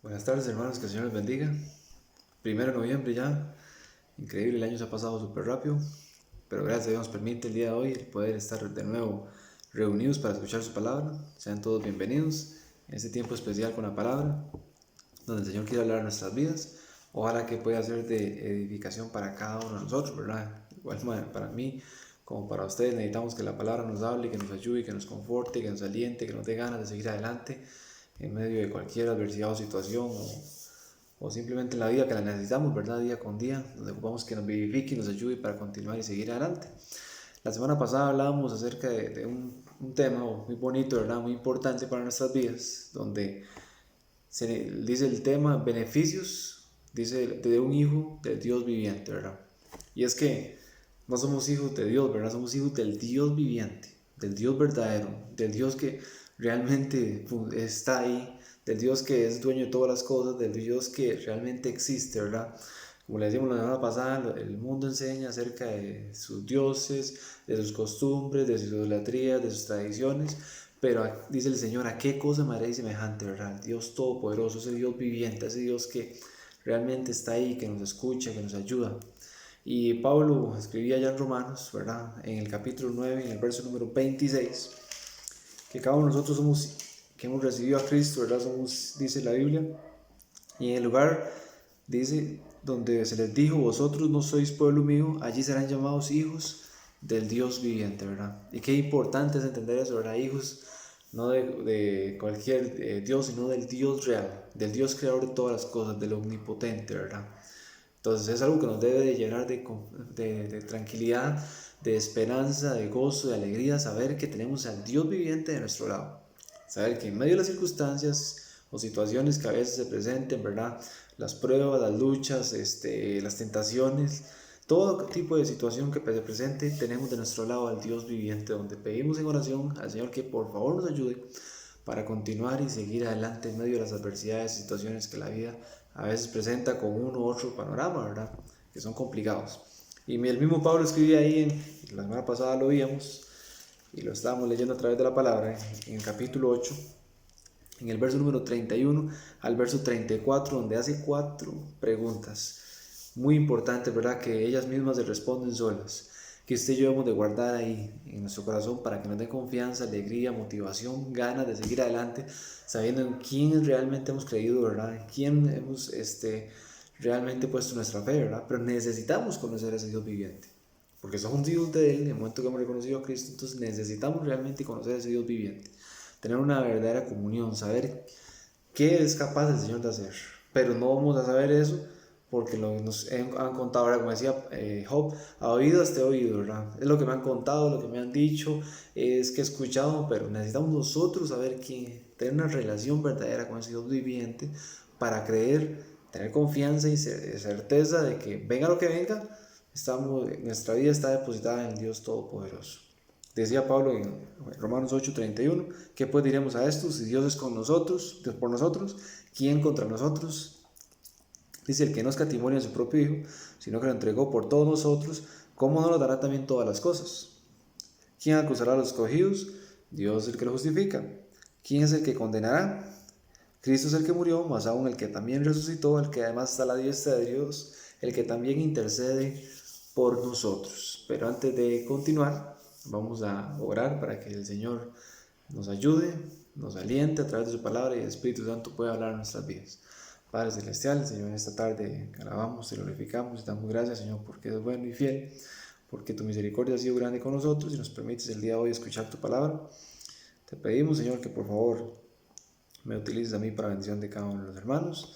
Buenas tardes, hermanos, que el Señor les bendiga. 1 de noviembre ya, increíble, el año se ha pasado súper rápido, pero gracias a Dios nos permite el día de hoy el poder estar de nuevo reunidos para escuchar su palabra. Sean todos bienvenidos en este tiempo especial con la palabra, donde el Señor quiere hablar de nuestras vidas. Ojalá que pueda ser de edificación para cada uno de nosotros, ¿verdad? Igual para mí como para ustedes, necesitamos que la palabra nos hable, que nos ayude, que nos conforte, que nos aliente, que nos dé ganas de seguir adelante en medio de cualquier adversidad o situación o simplemente en la vida que la necesitamos, ¿verdad? Día con día, donde ocupamos que nos vivifique y nos ayude para continuar y seguir adelante. La semana pasada hablábamos acerca de un tema muy bonito, ¿verdad? Muy importante para nuestras vidas, donde se dice el tema beneficios, dice de un hijo del Dios viviente, ¿verdad? Y es que no somos hijos de Dios, ¿verdad? Somos hijos del Dios viviente, del Dios verdadero, del Dios que realmente está ahí, del Dios que es dueño de todas las cosas, del Dios que realmente existe, ¿verdad? Como le decimos la semana pasada, el mundo enseña acerca de sus dioses, de sus costumbres, de sus idolatrías, de sus tradiciones, pero dice el Señor, ¿a qué cosa me haréis semejante, verdad? El Dios todopoderoso, ese Dios viviente, ese Dios que realmente está ahí, que nos escucha, que nos ayuda. Y Pablo escribía ya en Romanos, ¿verdad? En el capítulo 9, en el verso número 26, que cada uno de nosotros somos, que hemos recibido a Cristo, ¿verdad? Somos, dice la Biblia, y en el lugar, dice, donde se les dijo, vosotros no sois pueblo mío, allí serán llamados hijos del Dios viviente, ¿verdad? Y qué importante es entender eso, ¿verdad? Hijos no de cualquier Dios, sino del Dios real, del Dios creador de todas las cosas, del omnipotente, ¿verdad? Entonces es algo que nos debe de llenar de tranquilidad, de esperanza, de gozo, de alegría, saber que tenemos al Dios viviente de nuestro lado. Saber que en medio de las circunstancias o situaciones que a veces se presenten, ¿verdad? Las pruebas, las luchas, las tentaciones, todo tipo de situación que se presente, tenemos de nuestro lado al Dios viviente, donde pedimos en oración al Señor que por favor nos ayude para continuar y seguir adelante en medio de las adversidades y situaciones que la vida a veces presenta con uno u otro panorama, ¿verdad? Que son complicados. Y el mismo Pablo escribía ahí, la semana pasada lo vimos y lo estábamos leyendo a través de la palabra, en el capítulo 8, en el verso número 31 al verso 34, donde hace 4 preguntas muy importantes, ¿verdad? Que ellas mismas se responden solas, que usted y yo debemos de guardar ahí en nuestro corazón para que nos dé confianza, alegría, motivación, ganas de seguir adelante, sabiendo en quién realmente hemos creído, ¿verdad? En quién hemos realmente puesto nuestra fe, ¿verdad? Pero necesitamos conocer a ese Dios viviente, porque somos hijos de Él en el momento que hemos reconocido a Cristo, entonces necesitamos realmente conocer a ese Dios viviente, tener una verdadera comunión, saber qué es capaz el Señor de hacer. Pero no vamos a saber eso porque nos han contado, ahora como decía Job, a oídos te he oído, ¿verdad? Es lo que me han contado, lo que me han dicho, es que he escuchado, pero necesitamos nosotros saber quién, tener una relación verdadera con ese Dios viviente para creer, tener confianza y certeza de que venga lo que venga, nuestra vida está depositada en el Dios Todopoderoso. Decía Pablo en Romanos 8:31, ¿qué pues diremos a esto? Si Dios es con nosotros, Dios por nosotros, ¿quién contra nosotros? Dice, el que no escatimó a su propio Hijo, sino que lo entregó por todos nosotros, ¿cómo no nos dará también todas las cosas? ¿Quién acusará a los escogidos? Dios es el que lo justifica. ¿Quién es el que condenará? Cristo es el que murió, más aún el que también resucitó, el que además está a la diestra de Dios, el que también intercede por nosotros. Pero antes de continuar, vamos a orar para que el Señor nos ayude, nos aliente a través de su palabra y el Espíritu Santo pueda hablar en nuestras vidas. Padre Celestial, Señor, en esta tarde alabamos, te glorificamos y damos gracias, Señor, porque eres bueno y fiel, porque tu misericordia ha sido grande con nosotros y nos permites el día de hoy escuchar tu palabra. Te pedimos, Señor, que por favor me utilices a mí para bendición de cada uno de los hermanos.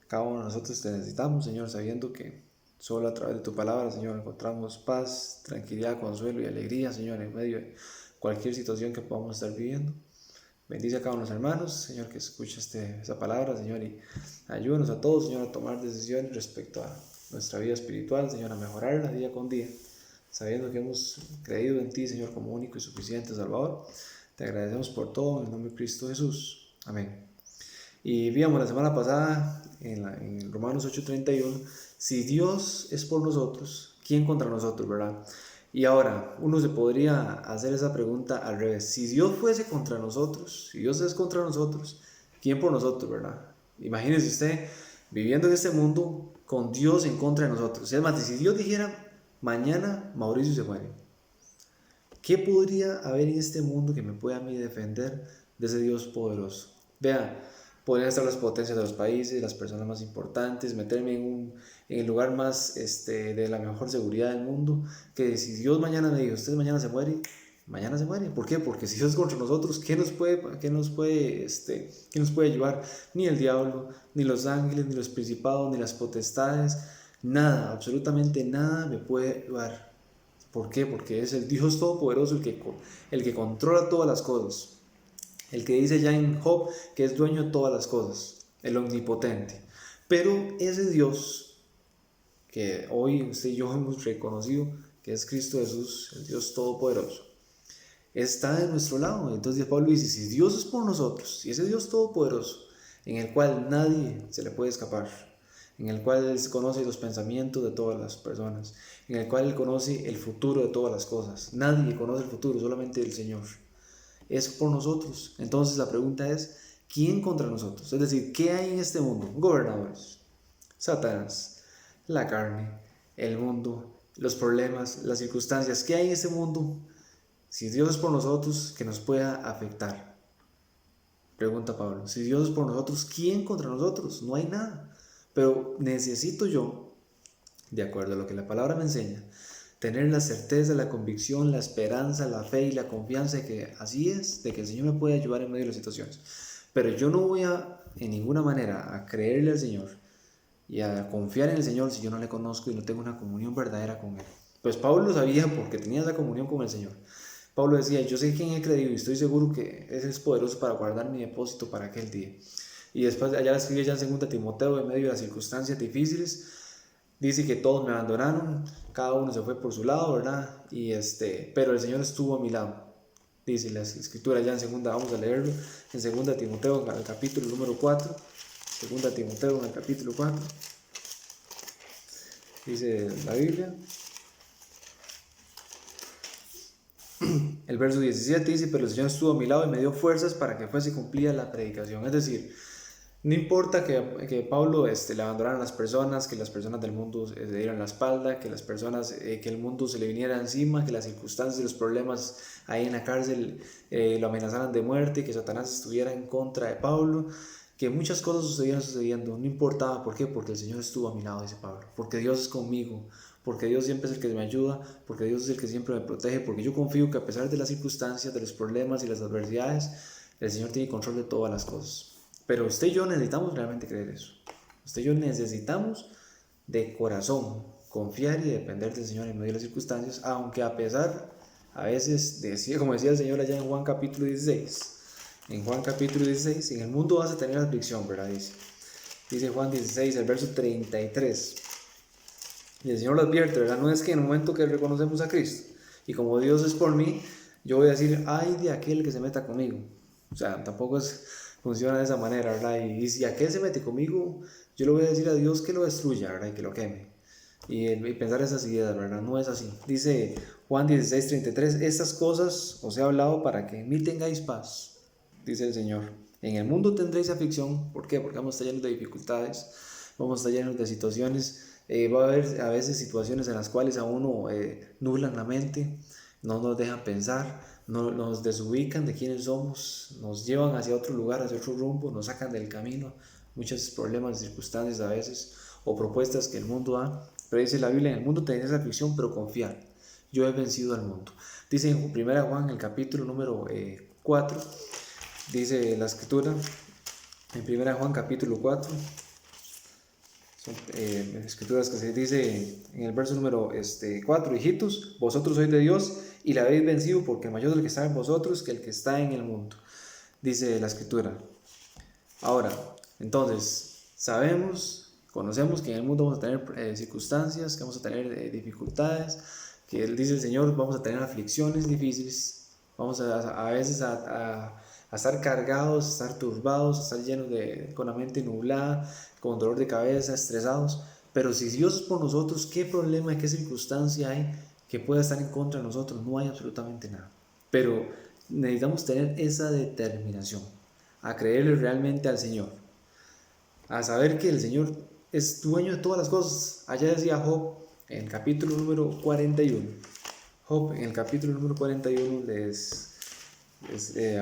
Cada uno de nosotros te necesitamos, Señor, sabiendo que solo a través de tu palabra, Señor, encontramos paz, tranquilidad, consuelo y alegría, Señor, en medio de cualquier situación que podamos estar viviendo. Bendice a cada uno de los hermanos, Señor, que escuche esa palabra, Señor, y ayúdanos a todos, Señor, a tomar decisiones respecto a nuestra vida espiritual, Señor, a mejorarla día con día, sabiendo que hemos creído en ti, Señor, como único y suficiente Salvador. Te agradecemos por todo, en el nombre de Cristo Jesús. Amén. Y vimos la semana pasada, en Romanos 8:31, si Dios es por nosotros, ¿quién contra nosotros, verdad? Y ahora, uno se podría hacer esa pregunta al revés. Si Dios fuese contra nosotros, si Dios es contra nosotros, ¿quién por nosotros, verdad? Imagínese usted viviendo en este mundo con Dios en contra de nosotros. Es más, si Dios dijera, mañana Mauricio se muere, ¿qué podría haber en este mundo que me pueda a mí defender de ese Dios poderoso? Vea, podrían estar las potencias de los países, las personas más importantes, meterme en el lugar más de la mejor seguridad del mundo, que si Dios mañana me dice, usted mañana se muere. ¿Por qué? Porque si Dios es contra nosotros, qué nos puede ayudar? Ni el diablo, ni los ángeles, ni los principados, ni las potestades, nada, absolutamente nada me puede ayudar. ¿Por qué? Porque es el Dios Todopoderoso el que controla todas las cosas. El que dice ya en Job que es dueño de todas las cosas. El omnipotente. Pero ese Dios que hoy usted y yo hemos reconocido que es Cristo Jesús, el Dios Todopoderoso, está de nuestro lado. Entonces Pablo dice, si Dios es por nosotros, si ese Dios Todopoderoso, en el cual nadie se le puede escapar, en el cual Él conoce los pensamientos de todas las personas, en el cual Él conoce el futuro de todas las cosas. Nadie conoce el futuro, solamente el Señor. Es por nosotros. Entonces la pregunta es, ¿quién contra nosotros? Es decir, ¿qué hay en este mundo? Gobernadores, Satanás, la carne, el mundo, los problemas, las circunstancias. ¿Qué hay en este mundo? Si Dios es por nosotros, que nos pueda afectar. Pregunta Pablo, si Dios es por nosotros, ¿quién contra nosotros? No hay nada. Pero necesito yo, de acuerdo a lo que la palabra me enseña, tener la certeza, la convicción, la esperanza, la fe y la confianza de que así es, de que el Señor me puede ayudar en medio de las situaciones. Pero yo no voy en ninguna manera, a creerle al Señor y a confiar en el Señor si yo no le conozco y no tengo una comunión verdadera con Él. Pues Pablo lo sabía porque tenía esa comunión con el Señor. Pablo decía, yo sé quién he creído y estoy seguro que ese es poderoso para guardar mi depósito para aquel día. Y después allá la escribe ya en 2 Timoteo, en medio de las circunstancias difíciles, dice que todos me abandonaron, cada uno se fue por su lado, ¿verdad? Pero el Señor estuvo a mi lado. Dice la escritura ya en segunda, vamos a leerlo, en 2 Timoteo, en el capítulo número 4, 2 Timoteo, en el capítulo 4, dice la Biblia, el verso 17 dice, pero el Señor estuvo a mi lado y me dio fuerzas para que fuese cumplida la predicación. Es decir, no importa que Pablo le abandonaran a las personas, que las personas del mundo le dieran la espalda, que las personas, que el mundo se le viniera encima, que las circunstancias y los problemas ahí en la cárcel lo amenazaran de muerte, que Satanás estuviera en contra de Pablo, que muchas cosas sucedieran sucediendo, no importaba. ¿Por qué? Porque el Señor estuvo a mi lado, dice Pablo, porque Dios es conmigo, porque Dios siempre es el que me ayuda, porque Dios es el que siempre me protege, porque yo confío que a pesar de las circunstancias, de los problemas y las adversidades, el Señor tiene control de todas las cosas. Pero usted y yo necesitamos realmente creer eso. Usted y yo necesitamos de corazón confiar y depender del Señor en medio de las circunstancias, aunque a pesar, a veces, como decía el Señor allá en Juan capítulo 16, en Juan capítulo 16, en el mundo vas a tener aflicción, ¿verdad? Dice Juan 16, el verso 33. Y el Señor lo advierte, ¿verdad? No es que en el momento que reconocemos a Cristo, y como Dios es por mí, yo voy a decir, ay de aquel que se meta conmigo. O sea, tampoco funciona de esa manera, ¿verdad? Y si aquel se mete conmigo, yo le voy a decir a Dios que lo destruya, ¿verdad? Y que lo queme. Y pensar esas ideas, ¿verdad? No es así. Dice Juan 16, 33, estas cosas os he hablado para que en mí tengáis paz, dice el Señor. En el mundo tendréis aflicción. ¿Por qué? Porque vamos a estar llenos de dificultades, vamos a estar llenos de situaciones. Va a haber a veces situaciones en las cuales a uno nublan la mente, no nos dejan pensar, nos desubican de quiénes somos, nos llevan hacia otro lugar, hacia otro rumbo, nos sacan del camino. Muchos problemas, circunstancias a veces, o propuestas que el mundo da. Pero dice la Biblia, en el mundo tenéis aflicción, pero confiad, yo he vencido al mundo. Dice en 1 Juan, el capítulo número 4, dice la escritura, en 1 Juan capítulo 4, son escrituras que se dice en el verso número 4, hijitos, vosotros sois de Dios y la habéis vencido, porque mayor es el que está en vosotros que el que está en el mundo, dice la escritura. Ahora, entonces, conocemos que en el mundo vamos a tener circunstancias, que vamos a tener dificultades, que dice el Señor, vamos a tener aflicciones difíciles, vamos a veces a estar cargados, a estar turbados, a estar llenos con la mente nublada, con dolor de cabeza, estresados. Pero si Dios es por nosotros, ¿qué problema, qué circunstancia hay que pueda estar en contra de nosotros? No hay absolutamente nada. Pero necesitamos tener esa determinación a creerle realmente al Señor. a saber que el Señor es dueño de todas las cosas. Allá decía Job en el capítulo número 41. Job en el capítulo número 41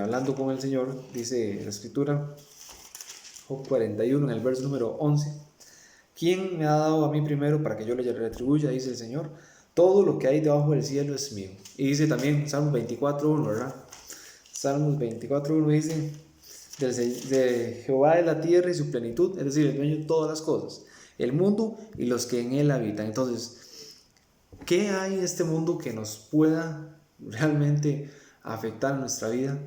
hablando con el Señor, dice la escritura, Job 41 en el verso número 11. ¿Quién me ha dado a mí primero para que yo le retribuya? Dice el Señor. Todo lo que hay debajo del cielo es mío. Y dice también Salmos 24.1, ¿verdad? Salmos 24.1 dice, de Jehová es la tierra y su plenitud, es decir, el dueño de todas las cosas, el mundo y los que en él habitan. Entonces, ¿qué hay en este mundo que nos pueda realmente afectar nuestra vida?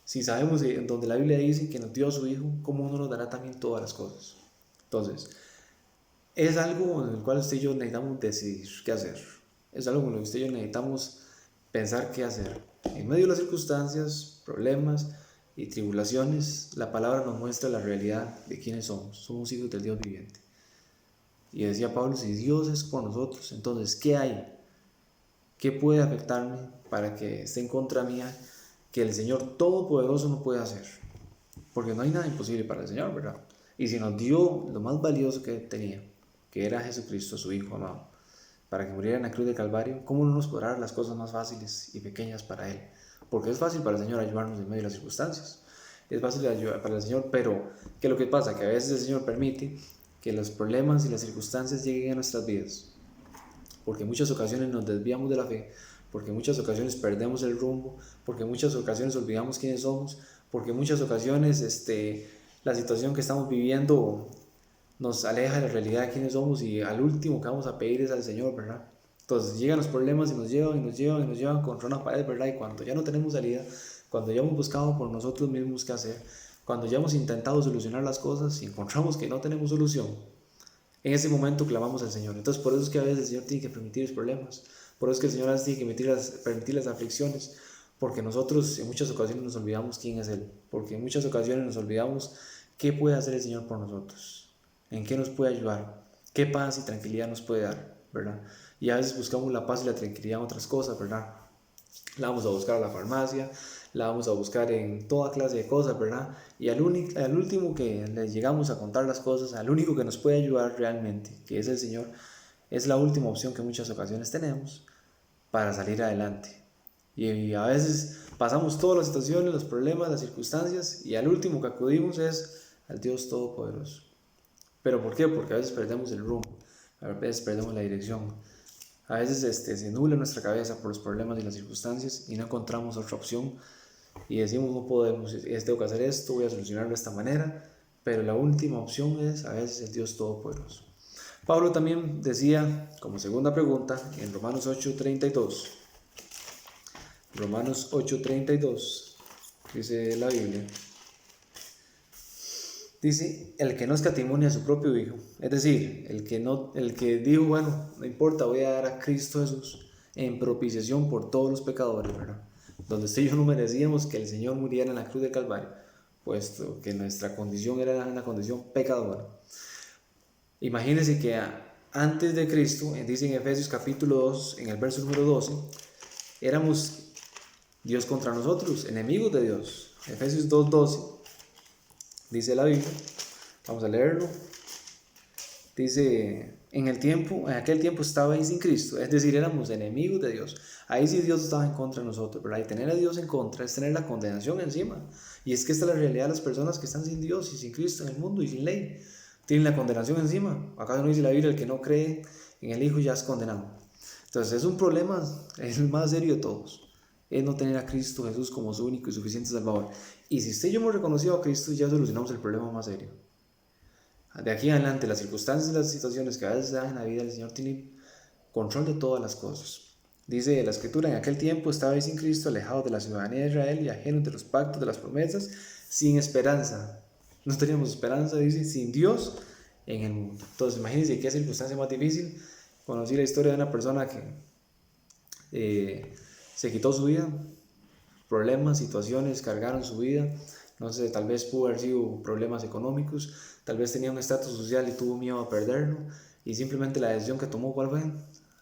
Si sabemos donde la Biblia dice que nos dio a su Hijo, ¿cómo no nos dará también todas las cosas? Entonces, es algo en el cual usted y yo necesitamos decidir qué hacer. Es algo en lo que usted y yo necesitamos pensar qué hacer. En medio de las circunstancias, problemas y tribulaciones, la palabra nos muestra la realidad de quiénes somos. Somos hijos del Dios viviente. Y decía Pablo, si Dios es por nosotros, entonces, ¿qué hay? ¿Qué puede afectarme para que esté en contra mía que el Señor Todopoderoso no puede hacer? Porque no hay nada imposible para el Señor, ¿verdad? Y si nos dio lo más valioso que tenía, que era Jesucristo, su Hijo amado, para que muriera en la cruz de Calvario, ¿cómo no nos podrá dar las cosas más fáciles y pequeñas para Él? Porque es fácil para el Señor ayudarnos en medio de las circunstancias. Es fácil ayudar para el Señor, pero ¿qué es lo que pasa? Que a veces el Señor permite que los problemas y las circunstancias lleguen a nuestras vidas. Porque en muchas ocasiones nos desviamos de la fe, porque en muchas ocasiones perdemos el rumbo, porque en muchas ocasiones olvidamos quiénes somos, porque en muchas ocasiones la situación que estamos viviendo nos aleja de la realidad de quiénes somos y al último que vamos a pedir es al Señor, ¿verdad? Entonces llegan los problemas y nos llevan y nos llevan y nos llevan contra una pared, ¿verdad? Y cuando ya no tenemos salida, cuando ya hemos buscado por nosotros mismos qué hacer, cuando ya hemos intentado solucionar las cosas y encontramos que no tenemos solución, en ese momento clamamos al Señor. Entonces por eso es que a veces el Señor tiene que permitir los problemas, por eso es que el Señor a veces tiene que permitir las aflicciones, porque nosotros en muchas ocasiones nos olvidamos quién es Él, porque en muchas ocasiones nos olvidamos qué puede hacer el Señor por nosotros, en qué nos puede ayudar, qué paz y tranquilidad nos puede dar, ¿verdad? Y a veces buscamos la paz y la tranquilidad en otras cosas, ¿verdad? La vamos a buscar a la farmacia, la vamos a buscar en toda clase de cosas, ¿verdad? Y al último que le llegamos a contar las cosas, al único que nos puede ayudar realmente, que es el Señor, es la última opción que en muchas ocasiones tenemos para salir adelante. Y a veces pasamos todas las situaciones, los problemas, las circunstancias, y al último que acudimos es al Dios Todopoderoso. ¿Pero por qué? Porque a veces perdemos el rumbo, a veces perdemos la dirección. A veces se nubla nuestra cabeza por los problemas y las circunstancias y no encontramos otra opción y decimos no podemos, tengo que hacer esto, voy a solucionarlo de esta manera, pero la última opción es a veces el Dios Todopoderoso. Pablo también decía, como segunda pregunta, en Romanos 8:32, Romanos 8:32, dice la Biblia, dice, el que no escatimó a su propio Hijo, es decir, el que dijo, bueno, no importa, voy a dar a Cristo Jesús en propiciación por todos los pecadores, ¿verdad? Donde usted y yo no merecíamos que el Señor muriera en la cruz de Calvario, puesto que nuestra condición era una condición pecadora. Imagínense que antes de Cristo, dice en Efesios capítulo 2, en el verso número 12, éramos Dios contra nosotros, enemigos de Dios. Efesios 2:12. Dice la Biblia, vamos a leerlo. Dice, en aquel tiempo estabais sin Cristo, es decir, éramos enemigos de Dios. Ahí sí Dios estaba en contra de nosotros, ¿verdad? Y tener a Dios en contra es tener la condenación encima. Y es que esta es la realidad de las personas que están sin Dios y sin Cristo en el mundo y sin ley. Tienen la condenación encima. ¿Acaso no dice la Biblia, el que no cree en el Hijo ya es condenado? Entonces es un problema, es el más serio de todos. Es no tener a Cristo Jesús como su único y suficiente Salvador. Y si usted y yo hemos reconocido a Cristo, ya solucionamos el problema más serio. De aquí en adelante, las circunstancias y las situaciones que a veces se dan en la vida, el Señor tiene control de todas las cosas. Dice la Escritura, en aquel tiempo estabais sin Cristo, alejados de la ciudadanía de Israel y ajenos de los pactos, de las promesas, sin esperanza. No teníamos esperanza, dice, sin Dios en el mundo. Entonces, imagínense qué circunstancia más difícil. Conocí la historia de una persona que se quitó su vida, problemas, situaciones cargaron su vida, no sé, tal vez pudo haber sido problemas económicos, tal vez tenía un estatus social y tuvo miedo a perderlo, y simplemente la decisión que tomó, ¿cuál fue?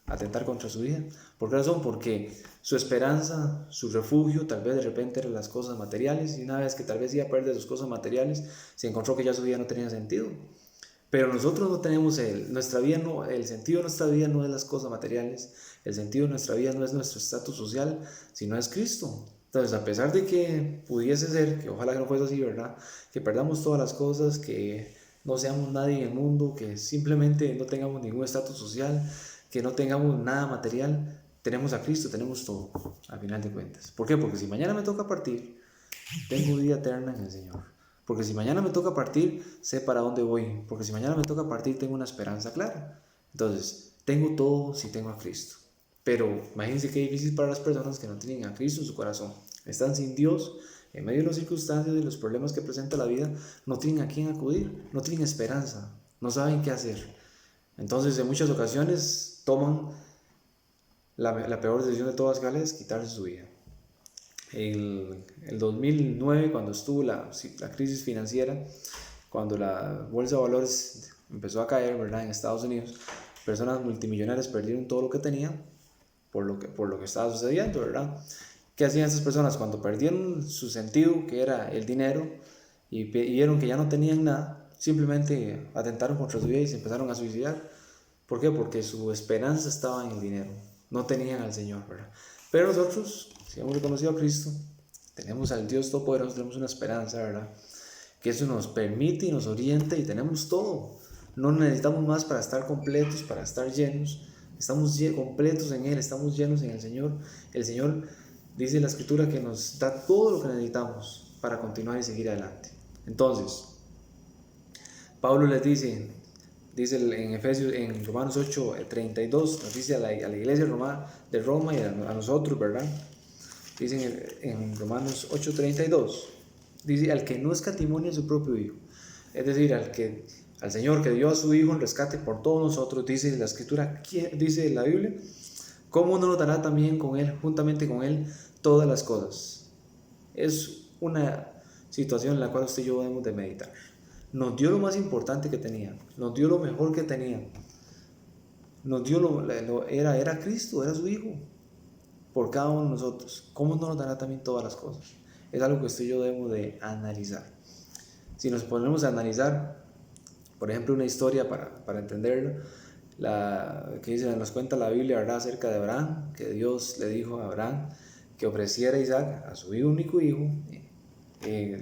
atentar contra su vida. ¿Por qué razón? Porque su esperanza, su refugio, tal vez de repente eran las cosas materiales, y una vez que tal vez iba a perder sus cosas materiales, se encontró que ya su vida no tenía sentido. Pero nosotros no tenemos nuestra vida no, el sentido de nuestra vida no es las cosas materiales, el sentido de nuestra vida no es nuestro estatus social, sino es Cristo. Entonces, a pesar de que pudiese ser, que ojalá que no fuese así, ¿verdad? Que perdamos todas las cosas, que no seamos nadie en el mundo, que simplemente no tengamos ningún estatus social, que no tengamos nada material, tenemos a Cristo, tenemos todo, al final de cuentas. ¿Por qué? Porque si mañana me toca partir, tengo vida eterna en el Señor. Porque si mañana me toca partir, sé para dónde voy. Porque si mañana me toca partir, tengo una esperanza clara. Entonces, tengo todo si tengo a Cristo. Pero imagínense qué difícil para las personas que no tienen a Cristo en su corazón. Están sin Dios, en medio de las circunstancias y los problemas que presenta la vida, no tienen a quién acudir, no tienen esperanza, no saben qué hacer. Entonces, en muchas ocasiones toman la peor decisión de todas, que es quitarse su vida. El 2009, cuando estuvo la crisis financiera, cuando la bolsa de valores empezó a caer, ¿verdad? En Estados Unidos, personas multimillonarias perdieron todo lo que tenían por lo que estaba sucediendo, ¿verdad? ¿Qué hacían esas personas cuando perdieron su sentido, que era el dinero, y vieron que ya no tenían nada? Simplemente atentaron contra su vida y se empezaron a suicidar. ¿Por qué? Porque su esperanza estaba en el dinero, no tenían al Señor, ¿verdad? Pero nosotros, si hemos reconocido a Cristo, tenemos al Dios Todopoderoso, tenemos una esperanza, ¿verdad? Que eso nos permite y nos orienta, y tenemos todo. No necesitamos más para estar completos, para estar llenos. Estamos completos en Él, estamos llenos en el Señor. El Señor dice la Escritura que nos da todo lo que necesitamos para continuar y seguir adelante. Entonces, Pablo les dice en Efesios, en Romanos 8:32, nos dice a la iglesia de Roma y a nosotros, ¿verdad? Dice en Romanos 8:32, dice: al que no escatimó a su propio Hijo, es decir, al Señor que dio a su Hijo en rescate por todos nosotros, dice la Escritura, dice la Biblia, ¿cómo no nos dará también con Él, juntamente con Él, todas las cosas? Es una situación en la cual usted y yo debemos de meditar. Nos dio lo más importante que tenía, nos dio lo mejor que tenía, nos dio era Cristo, era su Hijo, por cada uno de nosotros. ¿Cómo no nos dará también todas las cosas? Es algo que usted y yo debemos de analizar. Si nos ponemos a analizar, por ejemplo, una historia para entenderlo, que nos cuenta la Biblia, ¿verdad?, acerca de Abraham, que Dios le dijo a Abraham que ofreciera a Isaac, a su único hijo,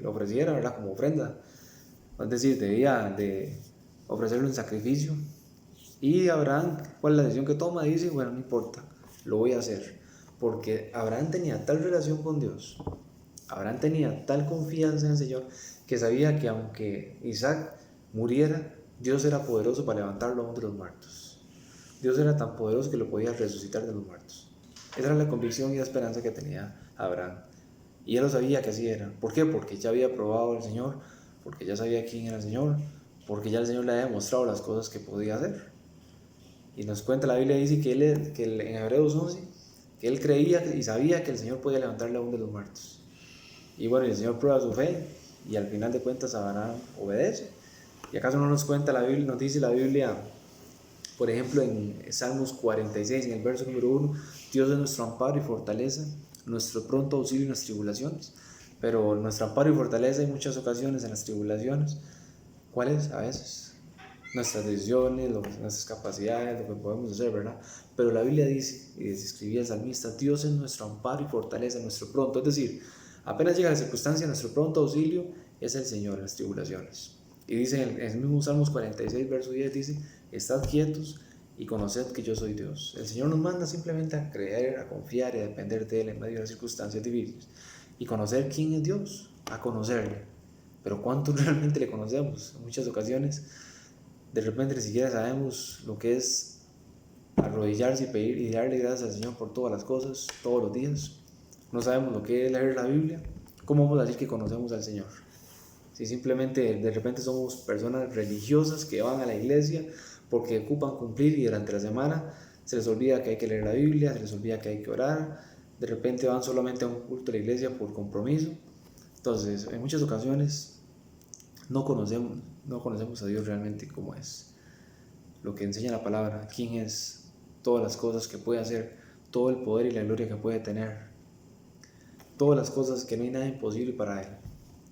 lo ofreciera, ¿verdad?, como ofrenda. Es decir, debía de ofrecerlo en sacrificio. Y Abraham, ¿cuál es la decisión que toma? Dice: bueno, no importa, lo voy a hacer. Porque Abraham tenía tal relación con Dios, Abraham tenía tal confianza en el Señor, que sabía que aunque Isaac muriera, Dios era poderoso para levantarlo aún de los muertos. Dios era tan poderoso que lo podía resucitar de los muertos. Esa era la convicción y la esperanza que tenía Abraham. Y él lo sabía que así era. ¿Por qué? Porque ya había probado al Señor, porque ya sabía quién era el Señor, porque ya el Señor le había demostrado las cosas que podía hacer. Y nos cuenta la Biblia, dice en Hebreos 11, que él creía y sabía que el Señor podía levantarle aún de los muertos. Y bueno, el Señor prueba su fe, y al final de cuentas Abraham obedece. ¿Y acaso no nos cuenta la Biblia, nos dice la Biblia, por ejemplo, en Salmos 46, en el verso número 1, Dios es nuestro amparo y fortaleza, nuestro pronto auxilio en las tribulaciones? Pero nuestro amparo y fortaleza en muchas ocasiones en las tribulaciones, ¿cuáles? A veces nuestras decisiones, nuestras capacidades, lo que podemos hacer, ¿verdad? Pero la Biblia dice, y escribía el salmista, Dios es nuestro amparo y fortaleza, nuestro pronto. Es decir, apenas llega la circunstancia, nuestro pronto auxilio es el Señor en las tribulaciones. Y dice en el mismo Salmos 46, verso 10, dice: estad quietos y conoced que yo soy Dios. El Señor nos manda simplemente a creer, a confiar y a depender de Él en medio de las circunstancias difíciles. Y conocer quién es Dios, a conocerle. Pero ¿cuánto realmente le conocemos? En muchas ocasiones, de repente ni siquiera sabemos lo que es arrodillarse y pedir y darle gracias al Señor por todas las cosas, todos los días. No sabemos lo que es leer la Biblia. ¿Cómo vamos a decir que conocemos al Señor? Si simplemente de repente somos personas religiosas que van a la iglesia porque ocupan cumplir, y durante la semana se les olvida que hay que leer la Biblia, se les olvida que hay que orar, de repente van solamente a un culto de la iglesia por compromiso. Entonces, en muchas ocasiones no conocemos a Dios realmente como es, lo que enseña la palabra, quién es todas las cosas que puede hacer, todo el poder y la gloria que puede tener, todas las cosas que no hay nada imposible para Él.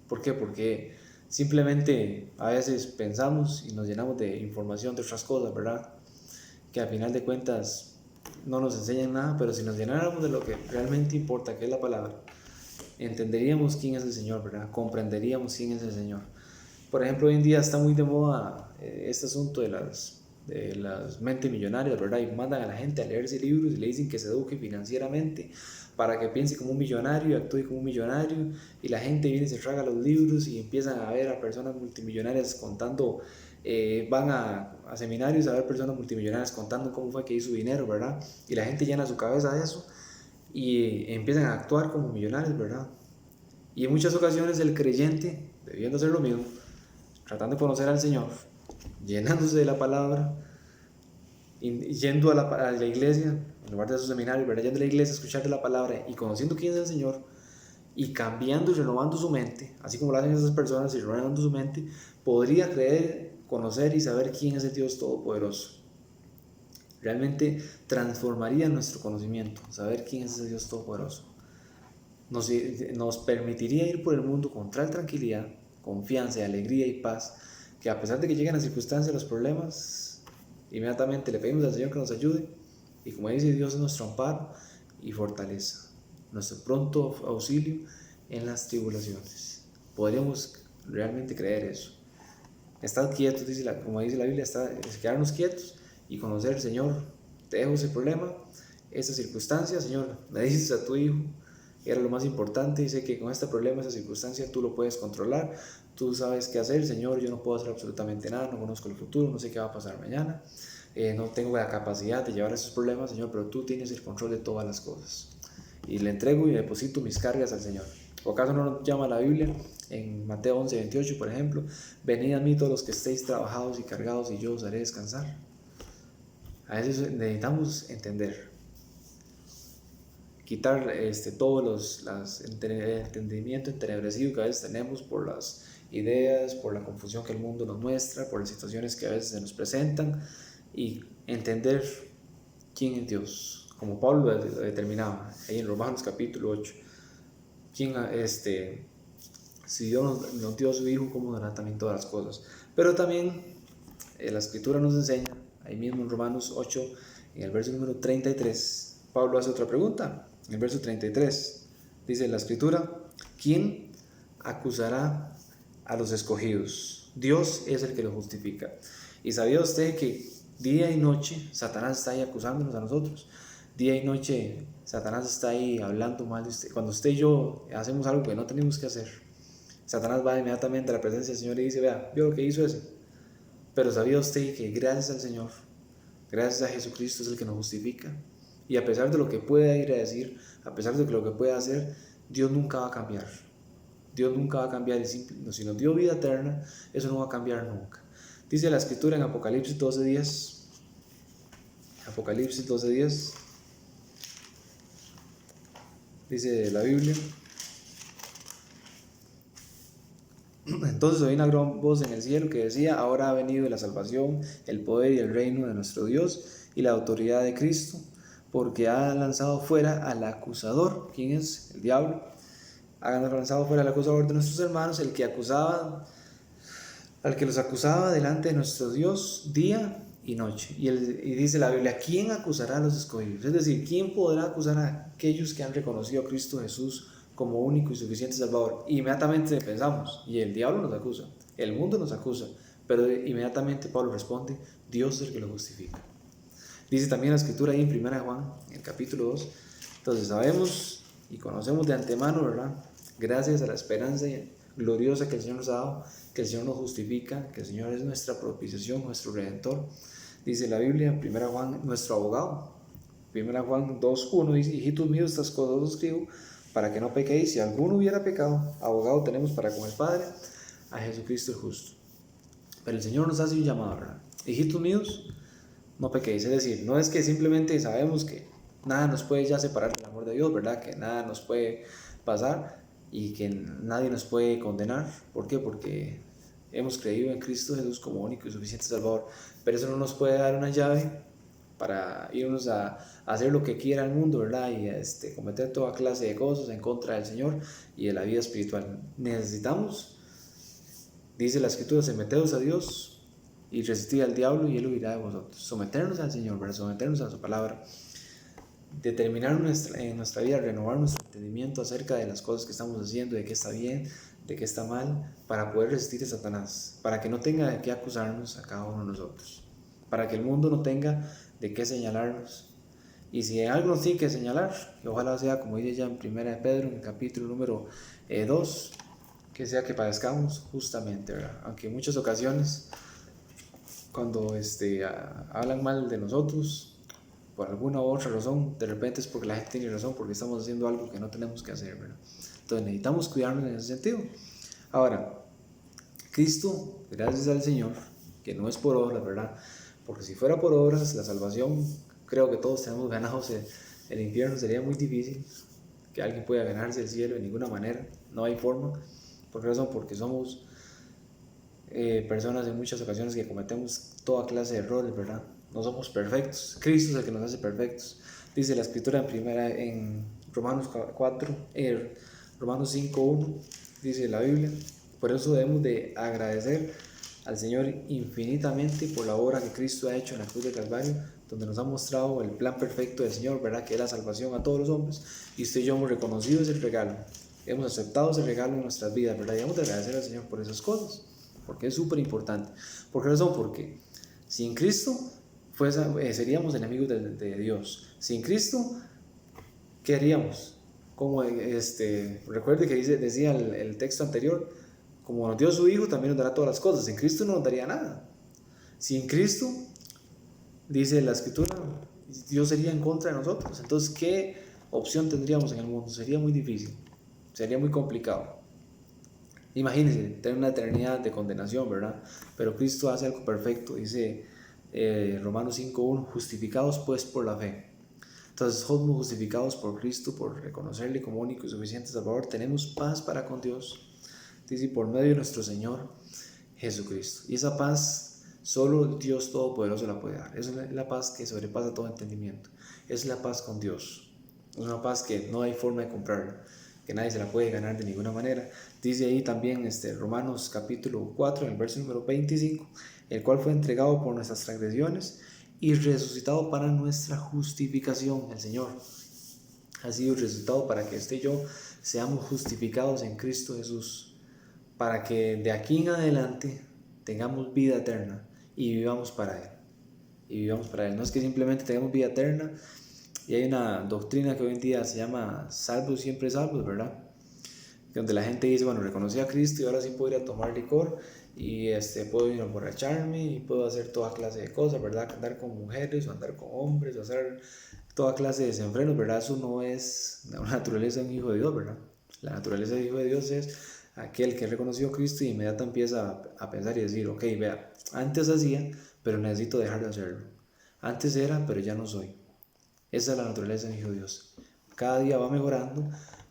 ¿Por qué? Porque simplemente a veces pensamos y nos llenamos de información de otras cosas, ¿verdad? Que al final de cuentas no nos enseñan nada, pero si nos llenáramos de lo que realmente importa, que es la palabra, entenderíamos quién es el Señor, ¿verdad? Comprenderíamos quién es el Señor. Por ejemplo, hoy en día está muy de moda este asunto de las mentes millonarias, ¿verdad? Y mandan a la gente a leerse libros y le dicen que se eduque financieramente para que piense como un millonario y actúe como un millonario. Y la gente viene y se traga los libros y empiezan a ver a personas multimillonarias contando, van a seminarios a ver personas multimillonarias contando cómo fue que hizo dinero, ¿verdad? Y la gente llena su cabeza de eso y empiezan a actuar como millonarios, ¿verdad? Y en muchas ocasiones el creyente, debiendo hacer lo mismo, tratando de conocer al Señor, llenándose de la palabra, yendo a la iglesia, en lugar de su seminario, ¿verdad? Yendo a la iglesia a escuchar de la palabra y conociendo quién es el Señor, y cambiando y renovando su mente, así como lo hacen esas personas y renovando su mente, podría creer, conocer y saber quién es el Dios Todopoderoso. Realmente transformaría nuestro conocimiento, saber quién es ese Dios Todopoderoso. Nos permitiría ir por el mundo con tal tranquilidad, confianza, alegría y paz, que a pesar de que lleguen las circunstancias, los problemas, inmediatamente le pedimos al Señor que nos ayude, y como dice Dios es nuestro amparo y fortaleza, nuestro pronto auxilio en las tribulaciones. Podríamos realmente creer eso. Estar quietos, como dice la Biblia, quedarnos quietos y conocer, Señor, te dejo ese problema, esa circunstancia, Señor, me dices a tu hijo, era lo más importante, y sé que con este problema, esa circunstancia, tú lo puedes controlar, tú sabes qué hacer, Señor, yo no puedo hacer absolutamente nada, no conozco el futuro, no sé qué va a pasar mañana, no tengo la capacidad de llevar esos problemas, Señor, pero tú tienes el control de todas las cosas. Y le entrego y deposito mis cargas al Señor. ¿O acaso no nos llama la Biblia en Mateo 11:28, por ejemplo? Venid a mí todos los que estéis trabajados y cargados y yo os haré descansar. A veces necesitamos entender, quitar todos el entendimiento entenebrecido que a veces tenemos por las ideas, por la confusión que el mundo nos muestra, por las situaciones que a veces se nos presentan, y entender quién es Dios, como Pablo lo determinaba ahí en Romanos capítulo 8. Si Dios nos dio a su Hijo, ¿cómo dará también todas las cosas? Pero también la Escritura nos enseña, ahí mismo en Romanos 8, en el verso número 33, Pablo hace otra pregunta. En el verso 33 dice la Escritura: ¿quién acusará a los escogidos? Dios es el que los justifica. ¿Y sabía usted que día y noche Satanás está ahí acusándonos a nosotros? Día y noche Satanás está ahí hablando mal de usted. Cuando usted y yo hacemos algo que no tenemos que hacer, Satanás va inmediatamente a la presencia del Señor y dice: vea, ¿vio lo que hizo ese? Pero ¿sabía usted que gracias al Señor, gracias a Jesucristo, es el que nos justifica? Y a pesar de lo que pueda ir a decir, a pesar de lo que pueda hacer, Dios nunca va a cambiar. Dios nunca va a cambiar. Y si nos dio vida eterna, eso no va a cambiar nunca. Dice la Escritura en Apocalipsis 12:10. Apocalipsis 12:10. Dice la Biblia: entonces oí una gran voz en el cielo que decía: ahora ha venido la salvación, el poder y el reino de nuestro Dios y la autoridad de Cristo, porque ha lanzado fuera al acusador. ¿Quién es? El diablo. Ha lanzado fuera al acusador de nuestros hermanos, el que acusaba, al que los acusaba delante de nuestro Dios día y noche. Y dice la Biblia: ¿quién acusará a los escogidos? Es decir, ¿quién podrá acusar a aquellos que han reconocido a Cristo Jesús como único y suficiente Salvador? Inmediatamente pensamos, y el diablo nos acusa, el mundo nos acusa, pero inmediatamente Pablo responde: Dios es el que lo justifica. Dice también la Escritura ahí en 1 Juan, en el capítulo 2. Entonces sabemos y conocemos de antemano, ¿verdad? Gracias a la esperanza gloriosa que el Señor nos ha dado, que el Señor nos justifica, que el Señor es nuestra propiciación, nuestro Redentor. Dice la Biblia, 1 Juan, nuestro abogado. 1 Juan 2:1 dice: hijitos míos, estas cosas os escribo para que no pequéis. Si alguno hubiera pecado, abogado tenemos para con el Padre, a Jesucristo el justo. Pero el Señor nos hace un llamado, ¿verdad? Hijitos míos, no pequéis. Es decir, no es que simplemente sabemos que nada nos puede ya separar del amor de Dios, ¿verdad? Que nada nos puede pasar y que nadie nos puede condenar. ¿Por qué? Porque hemos creído en Cristo Jesús como único y suficiente Salvador. Pero eso no nos puede dar una llave para irnos a hacer lo que quiera el mundo, ¿verdad? Y cometer toda clase de cosas en contra del Señor y de la vida espiritual. Necesitamos, dice la Escritura, someteos a Dios y resistir al diablo y él huirá de vosotros. Someternos al Señor, ¿verdad? Someternos a su palabra. Determinar en nuestra vida, renovar nuestro entendimiento acerca de las cosas que estamos haciendo, de qué está bien, de qué está mal, para poder resistir a Satanás, para que no tenga de qué acusarnos a cada uno de nosotros, para que el mundo no tenga de qué señalarnos. Y si algo nos tiene que señalar, que ojalá sea como dice ya en 1 de Pedro, en el capítulo número 2, que sea que padezcamos justamente, ¿verdad? Aunque en muchas ocasiones, cuando hablan mal de nosotros, por alguna u otra razón, de repente es porque la gente tiene razón, porque estamos haciendo algo que no tenemos que hacer, ¿verdad? Entonces necesitamos cuidarnos en ese sentido. Ahora, Cristo, gracias al Señor, que no es por obras, ¿verdad? Porque si fuera por obras, la salvación, creo que todos tenemos ganados. El infierno sería muy difícil que alguien pueda ganarse el cielo de ninguna manera, no hay forma. ¿Por qué razón? Porque somos personas en muchas ocasiones que cometemos toda clase de errores, ¿verdad? No somos perfectos, Cristo es el que nos hace perfectos. Dice la Escritura en Romanos 4, Romanos 5:1, dice la Biblia: por eso debemos de agradecer al Señor infinitamente por la obra que Cristo ha hecho en la cruz de Calvario, donde nos ha mostrado el plan perfecto del Señor, ¿verdad? Que es la salvación a todos los hombres, y usted y yo hemos reconocido ese regalo, hemos aceptado ese regalo en nuestras vidas, ¿verdad? Y debemos de agradecer al Señor por esas cosas, porque es súper importante. ¿Por qué razón? Porque sin Cristo seríamos enemigos de Dios. Sin Cristo, ¿qué haríamos? Como recuerde que decía el texto anterior: como nos dio su Hijo, también nos dará todas las cosas. Sin Cristo no nos daría nada. Sin Cristo, dice la Escritura, Dios sería en contra de nosotros. Entonces, ¿qué opción tendríamos en el mundo? Sería muy difícil, sería muy complicado. Imagínense tener una eternidad de condenación, ¿verdad? Pero Cristo hace algo perfecto, dice Romanos 5:1, justificados pues por la fe. Entonces somos justificados por Cristo, por reconocerle como único y suficiente Salvador. Tenemos paz para con Dios, dice, por medio de nuestro Señor Jesucristo. Y esa paz solo Dios Todopoderoso la puede dar. Es la paz que sobrepasa todo entendimiento. Es la paz con Dios. Es una paz que no hay forma de comprarla, que nadie se la puede ganar de ninguna manera. Dice ahí también Romanos capítulo 4, en el verso número 25, el cual fue entregado por nuestras transgresiones y resucitado para nuestra justificación. El Señor ha sido resucitado para que usted y yo seamos justificados en Cristo Jesús, para que de aquí en adelante tengamos vida eterna y vivamos para Él. Y vivamos para Él. No es que simplemente tengamos vida eterna. Y hay una doctrina que hoy en día se llama salvos siempre salvos, ¿verdad? Donde la gente dice, bueno, reconocí a Cristo y ahora sí puedo ir a tomar licor y puedo ir a emborracharme y puedo hacer toda clase de cosas, ¿verdad? Andar con mujeres o andar con hombres o hacer toda clase de desenfrenos, ¿verdad? Eso no es la naturaleza de un hijo de Dios, ¿verdad? La naturaleza del hijo de Dios es aquel que reconoció a Cristo y inmediatamente empieza a pensar y decir, ok, vea, antes hacía, pero necesito dejar de hacerlo. Antes era, pero ya no soy. Esa es la naturaleza del hijo de Dios. Cada día va mejorando,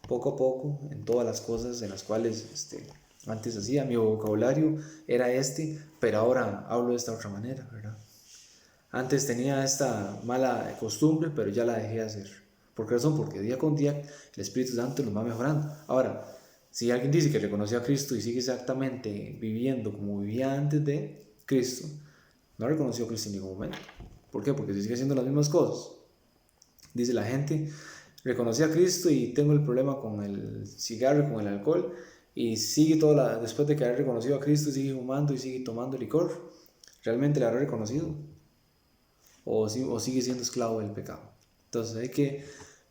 poco a poco, en todas las cosas en las cuales antes hacía. Mi vocabulario era pero ahora hablo de esta otra manera, ¿verdad? Antes tenía esta mala costumbre, pero ya la dejé de hacer. ¿Por qué razón? Porque día con día el Espíritu Santo nos va mejorando. Ahora, si alguien dice que reconoció a Cristo y sigue exactamente viviendo como vivía antes de Cristo, no reconoció a Cristo en ningún momento. ¿Por qué? Porque sigue haciendo las mismas cosas. Dice la gente, reconocí a Cristo y tengo el problema con el cigarro, con el alcohol, y sigue después de que haber reconocido a Cristo, sigue fumando y sigue tomando licor. ¿Realmente le habrá reconocido? ¿O sigue siendo esclavo del pecado? Entonces hay que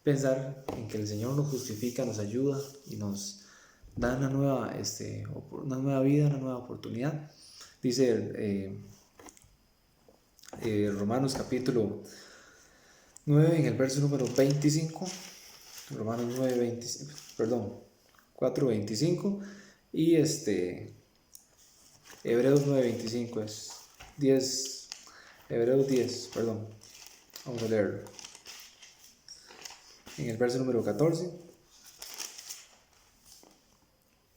pensar en que el Señor nos justifica, nos ayuda y nos da una nueva vida, una nueva oportunidad. Dice Romanos capítulo 9, en el verso número 25, Romanos 4:25, y Hebreos 9:25 es 10, Hebreos 10, perdón, vamos a leerlo. En el verso número 14,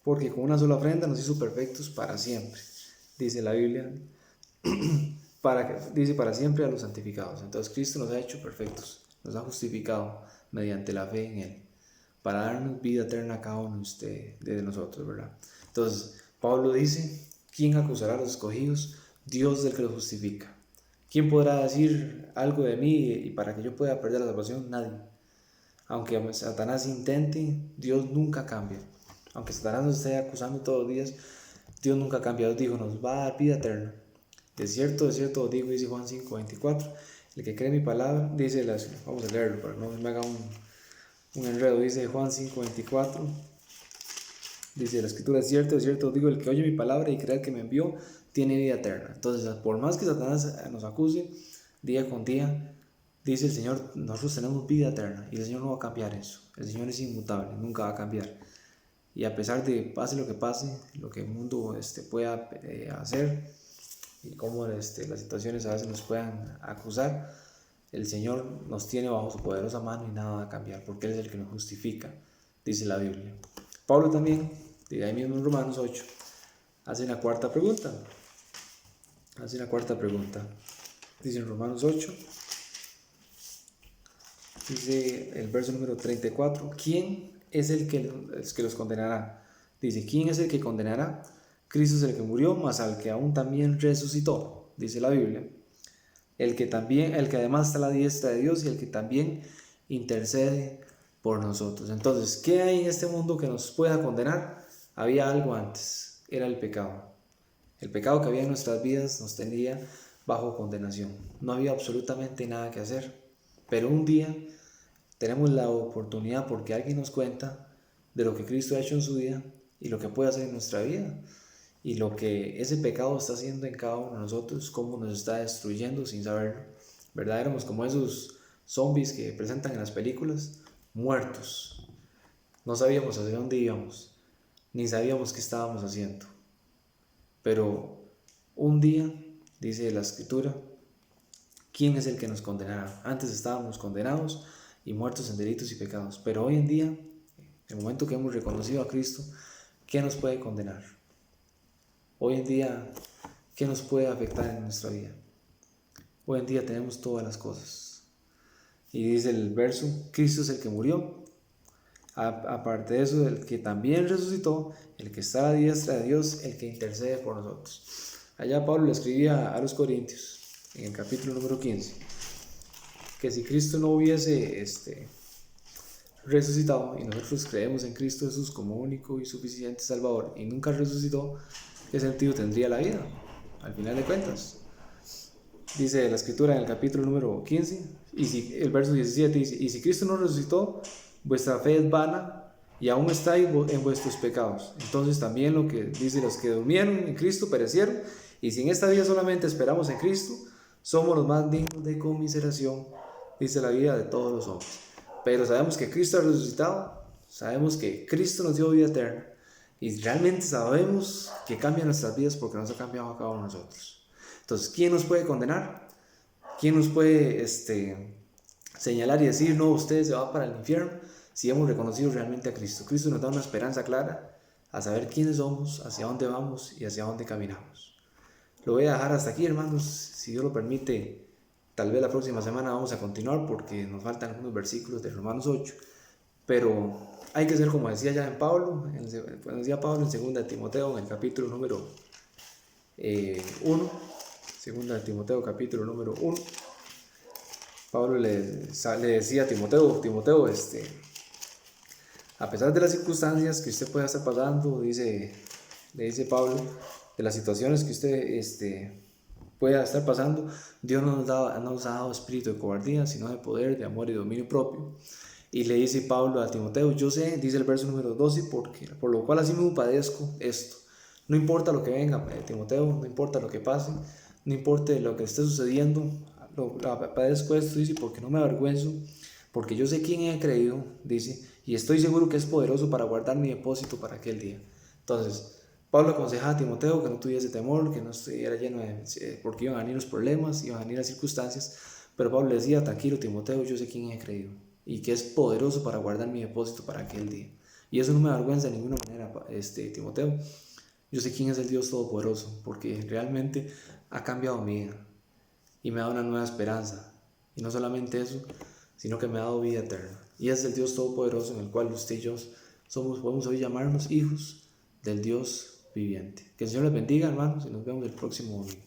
porque con una sola ofrenda nos hizo perfectos para siempre, dice la Biblia, dice para siempre a los santificados. Entonces Cristo nos ha hecho perfectos, nos ha justificado mediante la fe en Él, para darnos vida eterna a cada uno de nosotros, ¿verdad? Entonces Pablo dice, ¿quién acusará a los escogidos? Dios es el que los justifica. ¿Quién podrá decir algo de mí y para que yo pueda perder la salvación? Nadie. Aunque Satanás intente, Dios nunca cambia. Aunque Satanás nos esté acusando todos los días, Dios nunca cambia. Dios dijo, nos va a dar vida eterna. De cierto os digo, dice Juan 5:24, el que cree mi palabra, vamos a leerlo para que no me haga un enredo, dice Juan 5:24, dice la escritura, es cierto os digo, el que oye mi palabra y cree al que me envió, tiene vida eterna. Entonces, por más que Satanás nos acuse, día con día, dice el Señor, nosotros tenemos vida eterna y el Señor no va a cambiar eso. El Señor es inmutable, nunca va a cambiar. Y a pesar de pase, lo que el mundo pueda hacer y cómo las situaciones a veces nos puedan acusar, el Señor nos tiene bajo su poderosa mano y nada va a cambiar, porque Él es el que nos justifica, dice la Biblia. Pablo también, ahí mismo en Romanos 8, hace una cuarta pregunta. Dice en Romanos 8, dice el verso número 34, ¿quién es el que los condenará? Dice, ¿quién es el que condenará? Cristo es el que murió, mas al que aún también resucitó, dice la Biblia. El que además está a la diestra de Dios y el que también intercede por nosotros. Entonces, ¿qué hay en este mundo que nos pueda condenar? Había algo antes, era el pecado. El pecado que había en nuestras vidas nos tenía bajo condenación. No había absolutamente nada que hacer. Pero un día tenemos la oportunidad, porque alguien nos cuenta de lo que Cristo ha hecho en su vida y lo que puede hacer en nuestra vida y lo que ese pecado está haciendo en cada uno de nosotros, cómo nos está destruyendo sin saberlo, ¿verdad? Éramos como esos zombies que presentan en las películas, muertos. No sabíamos hacia dónde íbamos, ni sabíamos qué estábamos haciendo. Pero un día, dice la Escritura, ¿quién es el que nos condenará? Antes estábamos condenados y muertos en delitos y pecados, pero hoy en día, en el momento que hemos reconocido a Cristo, ¿qué nos puede condenar? Hoy en día, ¿qué nos puede afectar en nuestra vida? Hoy en día tenemos todas las cosas. Y dice el verso, Cristo es el que murió, aparte de eso, el que también resucitó, el que está a la diestra de Dios, el que intercede por nosotros. Allá Pablo le escribía a los Corintios, en el capítulo número 15, que si Cristo no hubiese resucitado y nosotros creemos en Cristo Jesús como único y suficiente Salvador y nunca resucitó, ¿qué sentido tendría la vida? Al final de cuentas, dice la Escritura en el capítulo número 15, el verso 17 dice, y si Cristo no resucitó, vuestra fe es vana y aún estáis en vuestros pecados. Entonces también lo que dice, los que durmieron en Cristo perecieron, y si en esta vida solamente esperamos en Cristo, somos los más dignos de conmiseración, dice la vida de todos los hombres. Pero sabemos que Cristo ha resucitado, sabemos que Cristo nos dio vida eterna, y realmente sabemos que cambia nuestras vidas porque nos ha cambiado a cada uno de nosotros. Entonces, ¿quién nos puede condenar? ¿Quién nos puede señalar y decir, no, usted se va para el infierno? Si hemos reconocido realmente a Cristo. Cristo nos da una esperanza clara a saber quiénes somos, hacia dónde vamos y hacia dónde caminamos. Lo voy a dejar hasta aquí, hermanos. Si Dios lo permite, tal vez la próxima semana vamos a continuar porque nos faltan algunos versículos de Romanos 8. Pero hay que ser como decía ya en Pablo, decía Pablo en 2 Timoteo, en el capítulo número 1. 2 Timoteo, capítulo número 1. Pablo le decía a Timoteo, a pesar de las circunstancias que usted pueda estar pasando, le dice Pablo, de las situaciones que usted pueda estar pasando, Dios no nos ha dado espíritu de cobardía, sino de poder, de amor y dominio propio. Y le dice Pablo a Timoteo, yo sé, dice el verso número 12, por lo cual así mismo padezco esto. No importa lo que venga, Timoteo, no importa lo que pase, no importa lo que esté sucediendo, padezco esto, dice, porque no me avergüenzo, porque yo sé quién he creído, dice, y estoy seguro que es poderoso para guardar mi depósito para aquel día. Entonces, Pablo aconsejaba a Timoteo que no tuviese temor, que no estuviera lleno porque iban a venir los problemas, iban a venir las circunstancias, pero Pablo le decía, tranquilo Timoteo, yo sé quién he creído, y que es poderoso para guardar mi depósito para aquel día. Y eso no me avergüenza de ninguna manera, Timoteo. Yo sé quién es el Dios Todopoderoso, porque realmente ha cambiado mi vida. y me ha dado una nueva esperanza. Y no solamente eso, sino que me ha dado vida eterna. Y es el Dios Todopoderoso en el cual usted y yo podemos hoy llamarnos hijos del Dios viviente. Que el Señor les bendiga, hermanos, y nos vemos el próximo domingo.